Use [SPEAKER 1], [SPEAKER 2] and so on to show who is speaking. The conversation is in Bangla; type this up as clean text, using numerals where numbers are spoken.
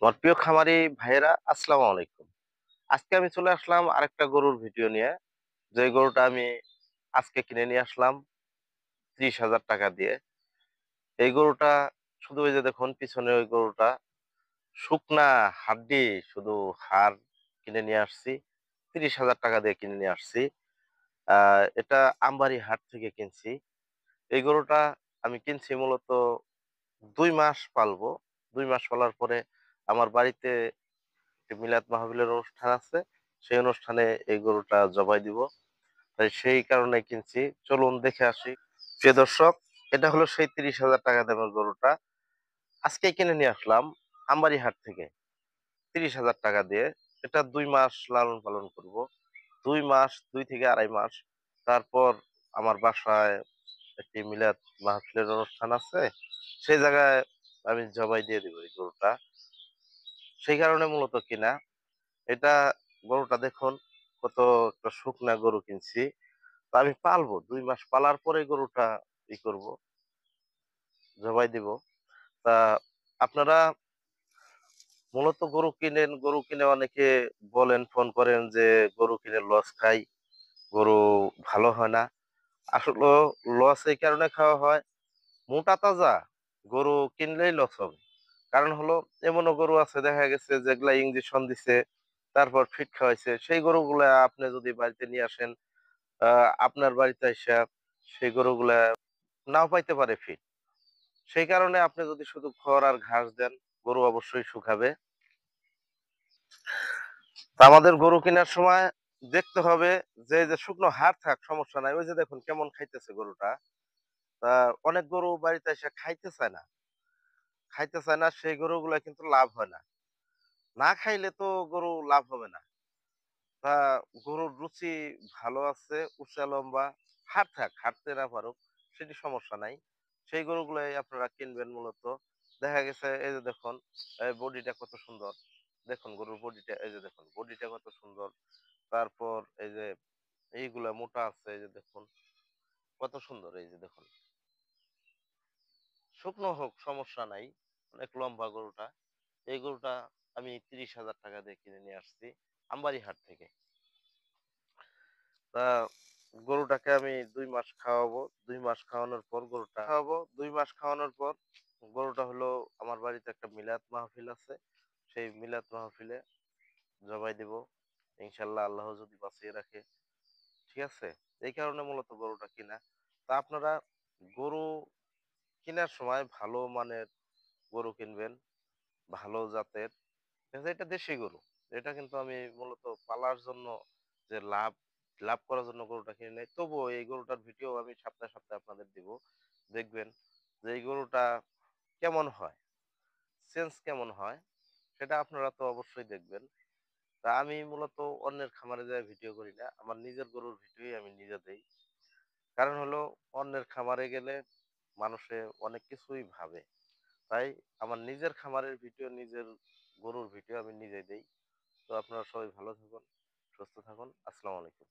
[SPEAKER 1] আমার প্রিয় খামারি ভাইয়েরা, আসসালামু আলাইকুম। আজকে আমি চলে আসলাম আরেকটা গরুর ভিডিও নিয়ে। যে গরুটা আমি আজকে কিনে নিয়ে আসলাম ৩০,০০০ টাকা দিয়ে। এই গরুটা শুধু ওই যে দেখুন পিছনে ওই গরুটা শুকনা হাড্ডি, শুধু হাড় কিনে নিয়ে আসছি। ৩০,০০০ টাকা দিয়ে কিনে নিয়ে আসছি। এটা আমবাড়ি হাট থেকে কিনছি। এই গরুটা আমি কিনছি মূলত ২ মাস পালবো। ২ মাস পালার পরে আমার বাড়িতে একটি মিলাদ মাহফিলের অনুষ্ঠান আছে। সেই অনুষ্ঠানে এই গরুটা জবাই দিব। তাই সেই কারণে কিনছি। চলুন দেখে আসি। প্রিয় দর্শক, এটা হলো সেই ৩০,০০০ টাকা দামের গরুটা। আজকেই কিনে নিয়ে আসলাম আমবাড়ি হাট থেকে ৩০,০০০ টাকা দিয়ে। এটা ২ মাস লালন পালন করব। ২ মাস, ২ থেকে ২.৫ মাস। তারপর আমার বাসায় একটি মিলাদ মাহফিলের অনুষ্ঠান আছে। সেই জায়গায় আমি জবাই দিয়ে দিব এই গরুটা। সেই কারণে মূলত কিনা। এটা গরুটা দেখুন কত একটা শুকনা গরু কিনছি। তা আমি পালবো। ২ মাস পালার পরে গরুটা করব, জবাই দিব। তা আপনারা মূলত গরু কিনেন, গরু কিনে অনেকে বলেন, ফোন করেন যে গরু কিনে লস খাই, গরু ভালো হয় না। আসলে লস এই কারণে খাওয়া হয়, মোটা তাজা গরু কিনলেই লস হবে। কারণ হলো এমনও গরু আছে দেখা গেছে যেগুলা ইঞ্জেকশন দিছে, তারপর ফিট খাওয়াইছে। সেই গরুগুলা আপনি যদি বাড়িতে নিয়ে আসেন, আপনার বাড়িতে আইসা সেই গরুগুলা নাও পাইতে পারে ফিট। সেই কারণে আপনি যদি শুধু খড় আর ঘাস দেন, গরু অবশ্যই শুকাবে। তা আমাদের গরু কেনার সময় দেখতে হবে যে এই যে শুকনো হাড় থাক সমস্যা নাই। ওই যে দেখুন কেমন খাইতেছে গরুটা। তা অনেক গরু বাড়িতে এসে খাইতে চায় না, সেই গরুগুলা কিন্তু লাভ হয় না। না খাইলে তো গরু লাভ হবে না। তা গরুর রুচি ভালো আছে, উঁচা লম্বা, হাড় থাক, হাঁটতে না পারুক, সেটি সমস্যা নাই। সেই গরুগুলাই আপনারা কিনবেন মূলত। দেখা গেছে এই যে দেখুন বডিটা কত সুন্দর। দেখুন গরুর বডিটা, এই যে দেখুন বডিটা কত সুন্দর। তারপর এই যে এইগুলা মোটা আছে, এই যে দেখুন কত সুন্দর। এই যে দেখুন শুকনো হোক সমস্যা নাই, অনেক লম্বা গরুটা। এই গরুটা আমি ৩০,০০০ টাকা দিয়ে কিনে নিয়ে আসছি আমবাড়ি হাট থেকে। তা গরুটাকে আমি ২ মাস খাওয়াবো। ২ মাস খাওয়ানোর পর গরুটা খাওয়াবো। ২ মাস খাওয়ানোর পর গরুটা হলো আমার বাড়িতে একটা মিলাদ মাহফিল আছে। সেই মিলাদ মাহফিলে জবাই দিব। ইনশাআল্লাহ আল্লাহ যদি বাঁচিয়ে রাখে। ঠিক আছে? এই কারণে মূলত গরুটা কিনা। তা আপনারা গরু কিনার সময় ভালো মানের গরু কিনবেন, ভালো জাতের। ঠিক আছে? এটা দেশি গরু। এটা কিন্তু আমি মূলত পালার জন্য, যে লাভ করার জন্য গরুটা কিনে নেই। তবুও এই গরুটার ভিডিও আমি সপ্তাহে সপ্তাহে আপনাদের দিব। দেখবেন যে এই গরুটা কেমন হয়, সেন্স কেমন হয়, সেটা আপনারা তো অবশ্যই দেখবেন। তা আমি মূলত অন্যের খামারে যাই ভিডিও করি না। আমার নিজের গরুর ভিডিওই আমি নিজে দেই। কারণ হলো অন্যের খামারে গেলে মানুষে অনেক কিছুই ভাবে। তাই আমার নিজের খামারের ভিডিও, নিজের গরুর ভিডিও আমি নিজে দেই। তো আপনারা সবাই ভালো থাকুন, সুস্থ থাকুন। আসসালামু আলাইকুম।